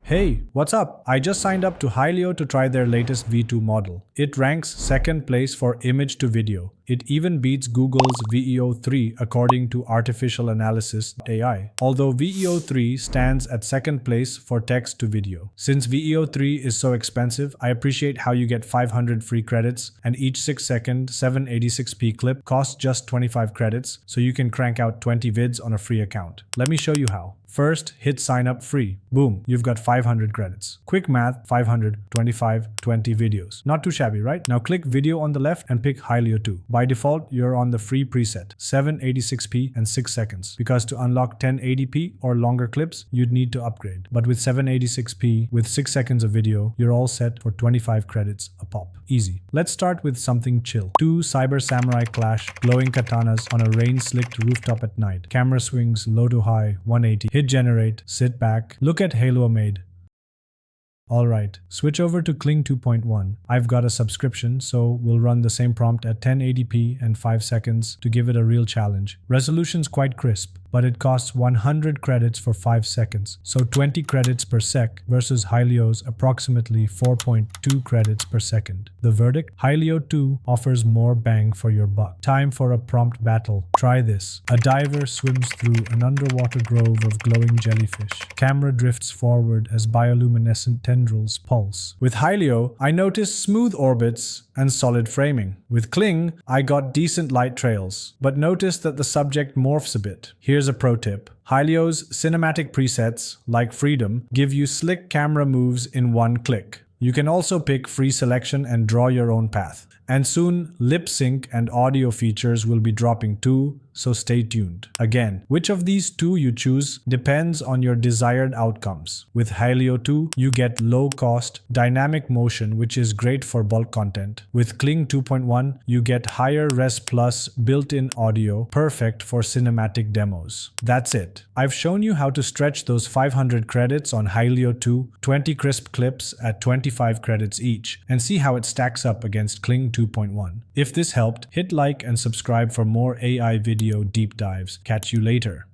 Hey, what's up? I just signed up to Hailio to try their latest V2 model. It ranks second place for image to video. It even beats Google's VEO3 according to artificial analysis AI. Although VEO3 stands at second place for text to video. Since VEO3 is so expensive, I appreciate how you get 500 free credits and each 6-second 786p clip costs just 25 credits, so you can crank out 20 vids on a free account. Let me show you how. First, hit sign up free. Boom, you've got 500 credits. Quick math, 500, 25, 20 videos. Not too shabby, right? Now click video on the left and pick Hailio 2. By default, you're on the free preset, 786p and 6 seconds. Because to unlock 1080p or longer clips, you'd need to upgrade. But with 786p, with 6 seconds of video, you're all set for 25 credits a pop. Easy. Let's start with something chill. 2 cyber samurai clash, glowing katanas on a rain-slicked rooftop at night. Camera swings low to high, 180. Hit generate, sit back, look at Hailuo made. Alright, switch over to Kling 2.1. I've got a subscription, so we'll run the same prompt at 1080p and 5 seconds to give it a real challenge. Resolution's quite crisp, but it costs 100 credits for 5 seconds, so 20 credits per sec versus Hailio's approximately 4.2 credits per second. The verdict? Hailio 2 offers more bang for your buck. Time for a prompt battle. Try this. A diver swims through an underwater grove of glowing jellyfish. Camera drifts forward as bioluminescent tendrils pulse. With Hailio, I noticed smooth orbits and solid framing. With Kling, I got decent light trails, but noticed that the subject morphs a bit. Here's a pro tip. Hailio's cinematic presets, like Freedom, give you slick camera moves in one click. You can also pick free selection and draw your own path. And soon, lip sync and audio features will be dropping too, so stay tuned. Again, which of these two you choose depends on your desired outcomes. With Hailio 2, you get low-cost, dynamic motion, which is great for bulk content. With Kling 2.1, you get higher res plus built-in audio, perfect for cinematic demos. That's it. I've shown you how to stretch those 500 credits on Hailio 2, 20 crisp clips at 25 credits each, and see how it stacks up against Kling 2.1. If this helped, hit like and subscribe for more AI video deep dives. Catch you later.